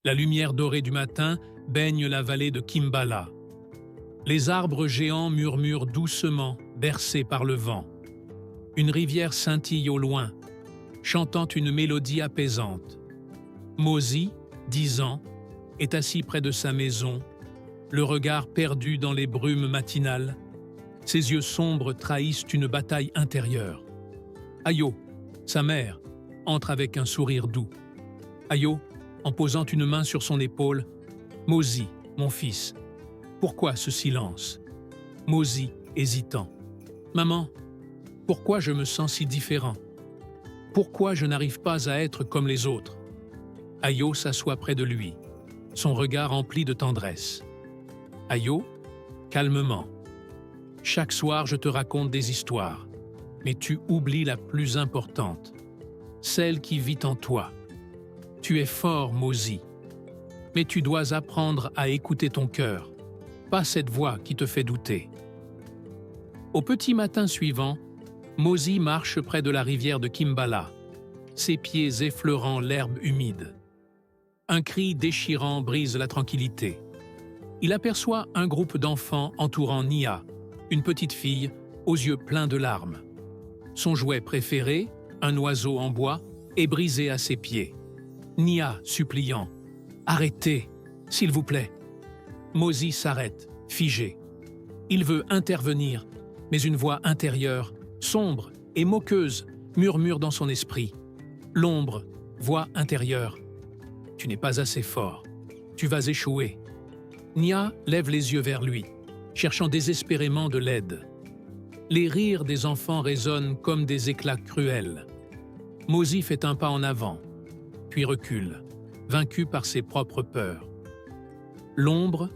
La lumière dorée du matin baigne la vallée de Kimbala. Les arbres géants murmurent doucement, bercés par le vent. Une rivière scintille au loin, chantant une mélodie apaisante. Mozi, 10 ans, est assis près de sa maison, le regard perdu dans les brumes matinales. Ses yeux sombres trahissent une bataille intérieure. Ayo, sa mère, entre avec un sourire doux. Ayo, en posant une main sur son épaule, « Mozi, mon fils, pourquoi ce silence ?» Mozi, hésitant. « Maman, pourquoi je me sens si différent? Pourquoi je n'arrive pas à être comme les autres ?» Ayo s'assoit près de lui, son regard empli de tendresse. Ayo, calmement. « Chaque soir, je te raconte des histoires, mais tu oublies la plus importante, celle qui vit en toi. Tu es fort, Mozi, mais tu dois apprendre à écouter ton cœur, pas cette voix qui te fait douter. » Au petit matin suivant, Mozi marche près de la rivière de Kimbala, ses pieds effleurant l'herbe humide. Un cri déchirant brise la tranquillité. Il aperçoit un groupe d'enfants entourant Nia, une petite fille aux yeux pleins de larmes. Son jouet préféré, un oiseau en bois, est brisé à ses pieds. Nia, suppliant, « Arrêtez, s'il vous plaît !» Mozi s'arrête, figé. Il veut intervenir, mais une voix intérieure, sombre et moqueuse, murmure dans son esprit. L'ombre, voix intérieure. « Tu n'es pas assez fort, tu vas échouer. » Nia lève les yeux vers lui, cherchant désespérément de l'aide. Les rires des enfants résonnent comme des éclats cruels. Mozi fait un pas en avant, puis recule, vaincu par ses propres peurs. L'ombre,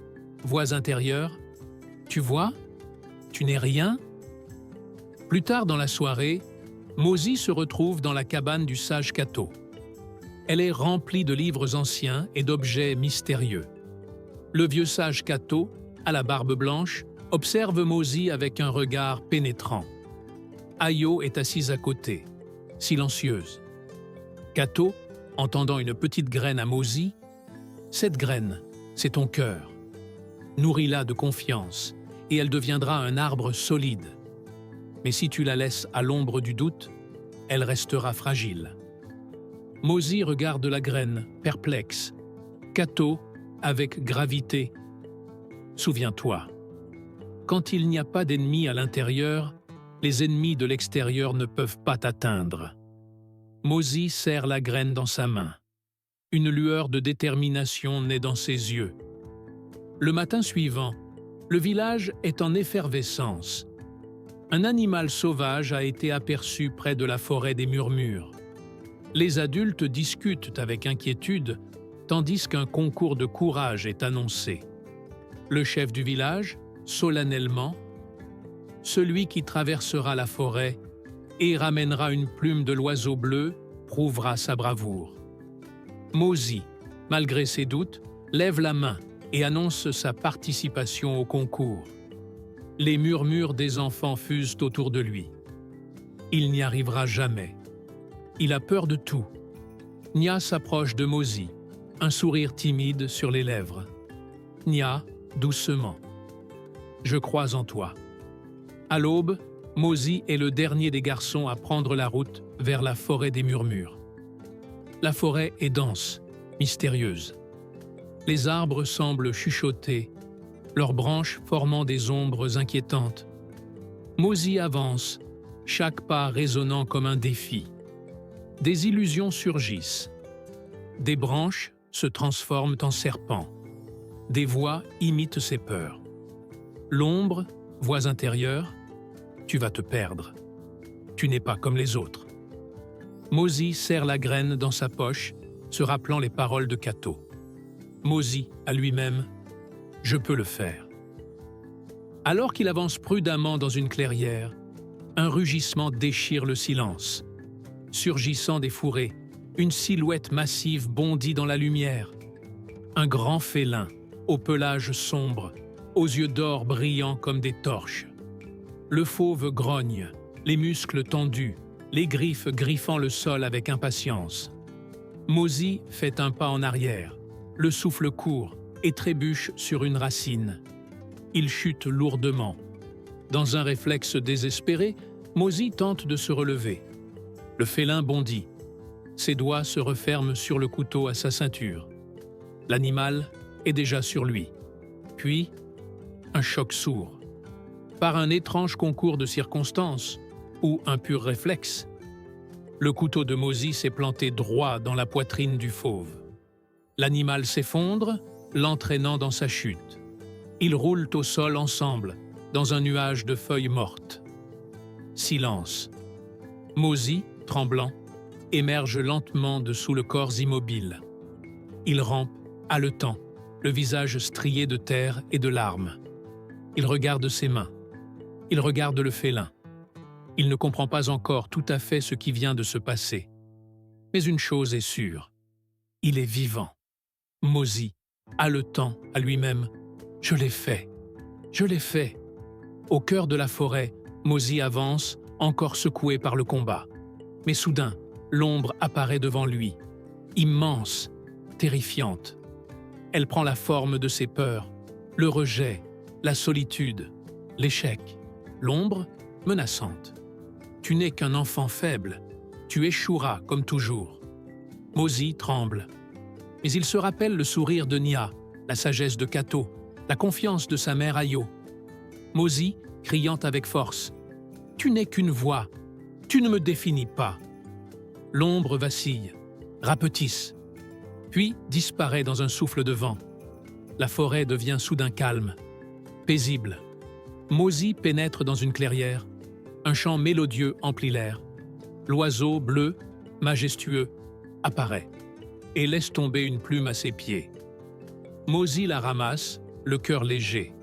voix intérieure, « Tu vois, tu n'es rien ?» Plus tard dans la soirée, Mozi se retrouve dans la cabane du sage Kato. Elle est remplie de livres anciens et d'objets mystérieux. Le vieux sage Kato, à la barbe blanche, observe Mozi avec un regard pénétrant. Ayo est assise à côté, silencieuse. Kato, entendant une petite graine à Mozi, « Cette graine, c'est ton cœur. Nourris-la de confiance, et elle deviendra un arbre solide. Mais si tu la laisses à l'ombre du doute, elle restera fragile. » Mozi regarde la graine, perplexe. Kato, avec gravité, « Souviens-toi, quand il n'y a pas d'ennemis à l'intérieur, les ennemis de l'extérieur ne peuvent pas t'atteindre. » Mozi serre la graine dans sa main. Une lueur de détermination naît dans ses yeux. Le matin suivant, le village est en effervescence. Un animal sauvage a été aperçu près de la forêt des murmures. Les adultes discutent avec inquiétude, tandis qu'un concours de courage est annoncé. Le chef du village, solennellement, « Celui qui traversera la forêt et ramènera une plume de l'oiseau bleu prouvera sa bravoure. » Mozi, malgré ses doutes, lève la main et annonce sa participation au concours. Les murmures des enfants fusent autour de lui. Il n'y arrivera jamais. Il a peur de tout. Nia s'approche de Mozi, un sourire timide sur les lèvres. Nia, doucement. « Je crois en toi. » À l'aube, Mozi est le dernier des garçons à prendre la route vers la forêt des murmures. La forêt est dense, mystérieuse. Les arbres semblent chuchoter, leurs branches formant des ombres inquiétantes. Mozi avance, chaque pas résonnant comme un défi. Des illusions surgissent. Des branches se transforment en serpents. Des voix imitent ses peurs. L'ombre, voix intérieure, « Tu vas te perdre. Tu n'es pas comme les autres. » Mozi serre la graine dans sa poche, se rappelant les paroles de Kato. Mozi, à lui-même, « Je peux le faire. » Alors qu'il avance prudemment dans une clairière, un rugissement déchire le silence. Surgissant des fourrés, une silhouette massive bondit dans la lumière. Un grand félin, au pelage sombre, aux yeux d'or brillants comme des torches. Le fauve grogne, les muscles tendus, les griffes griffant le sol avec impatience. Mozi fait un pas en arrière, le souffle court et trébuche sur une racine. Il chute lourdement. Dans un réflexe désespéré, Mozi tente de se relever. Le félin bondit. Ses doigts se referment sur le couteau à sa ceinture. L'animal est déjà sur lui. Puis, un choc sourd. Par un étrange concours de circonstances, ou un pur réflexe, le couteau de Mozi s'est planté droit dans la poitrine du fauve. L'animal s'effondre, l'entraînant dans sa chute. Ils roulent au sol ensemble, dans un nuage de feuilles mortes. Silence. Mozi, tremblant, émerge lentement de sous le corps immobile. Il rampe, haletant, le visage strié de terre et de larmes. Il regarde ses mains. Il regarde le félin. Il ne comprend pas encore tout à fait ce qui vient de se passer. Mais une chose est sûre. Il est vivant. Mozi, haletant à lui-même. « Je l'ai fait. Je l'ai fait. » Au cœur de la forêt, Mozi avance, encore secoué par le combat. Mais soudain, l'ombre apparaît devant lui. Immense, terrifiante. Elle prend la forme de ses peurs, le rejet, la solitude, l'échec. L'ombre, menaçante. Tu n'es qu'un enfant faible. Tu échoueras comme toujours. Mozi tremble. Mais il se rappelle le sourire de Nia, la sagesse de Kato, la confiance de sa mère Ayo. Mozi, criant avec force. « Tu n'es qu'une voix. Tu ne me définis pas. » L'ombre vacille, rapetisse, puis disparaît dans un souffle de vent. La forêt devient soudain calme, paisible. Mozi pénètre dans une clairière. Un chant mélodieux emplit l'air. L'oiseau bleu, majestueux, apparaît et laisse tomber une plume à ses pieds. Mozi la ramasse, le cœur léger.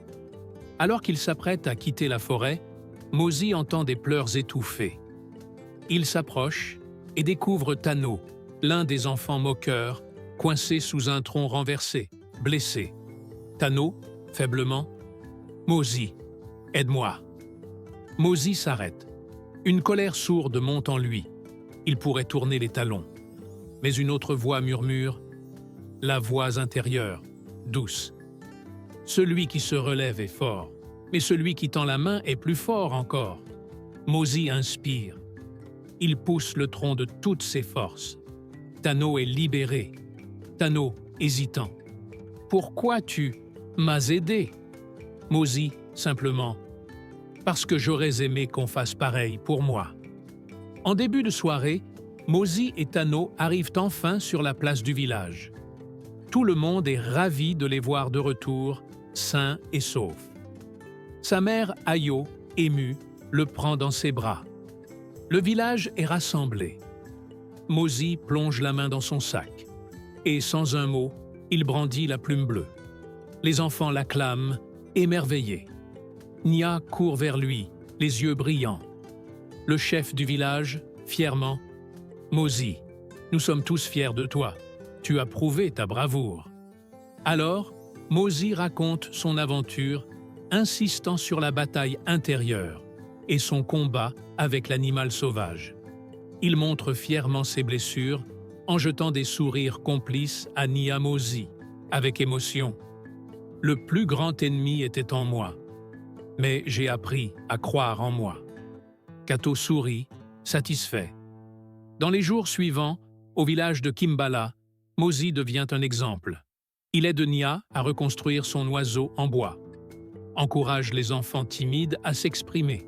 Alors qu'il s'apprête à quitter la forêt, Mozi entend des pleurs étouffés. Il s'approche et découvre Tano, l'un des enfants moqueurs, coincé sous un tronc renversé, blessé. Tano, faiblement, « Mozi, aide-moi !» Mozi s'arrête. Une colère sourde monte en lui. Il pourrait tourner les talons. Mais une autre voix murmure, la voix intérieure, douce. Celui qui se relève est fort, mais celui qui tend la main est plus fort encore. Mozi inspire. Il pousse le tronc de toutes ses forces. Tano est libéré. Tano, hésitant. « Pourquoi tu m'as aidé ?» Mozi, simplement. « Parce que j'aurais aimé qu'on fasse pareil pour moi. » En début de soirée, Mozi et Tano arrivent enfin sur la place du village. Tout le monde est ravi de les voir de retour, sains et saufs. Sa mère, Ayo, émue, le prend dans ses bras. Le village est rassemblé. Mozi plonge la main dans son sac. Et sans un mot, il brandit la plume bleue. Les enfants l'acclament, émerveillés. Nia court vers lui, les yeux brillants. Le chef du village, fièrement, « Mozi, nous sommes tous fiers de toi. Tu as prouvé ta bravoure. » Alors, Mozi raconte son aventure, insistant sur la bataille intérieure et son combat avec l'animal sauvage. Il montre fièrement ses blessures en jetant des sourires complices à Nia Mozi, avec émotion. « Le plus grand ennemi était en moi, mais j'ai appris à croire en moi. » Kato sourit, satisfait. Dans les jours suivants, au village de Kimbala, Mozi devient un exemple. Il aide Nia à reconstruire son oiseau en bois, encourage les enfants timides à s'exprimer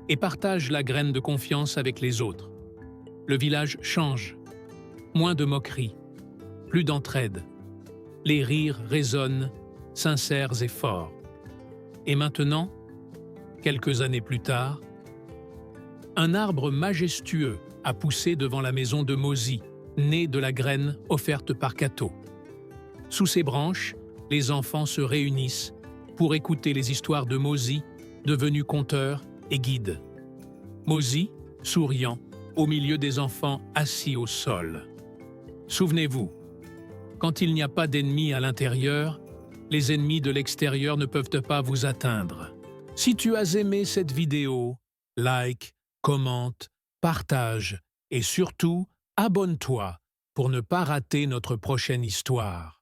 et partage la graine de confiance avec les autres. Le village change. Moins de moqueries, plus d'entraide. Les rires résonnent, sincères et forts. Et maintenant, quelques années plus tard, un arbre majestueux a poussé devant la maison de Mozi, né de la graine offerte par Kato. Sous ses branches, les enfants se réunissent pour écouter les histoires de Mozi, devenu conteur et guide. Mozi, souriant, au milieu des enfants assis au sol. Souvenez-vous, quand il n'y a pas d'ennemis à l'intérieur, les ennemis de l'extérieur ne peuvent pas vous atteindre. Si tu as aimé cette vidéo, like, commente, partage et surtout, abonne-toi pour ne pas rater notre prochaine histoire.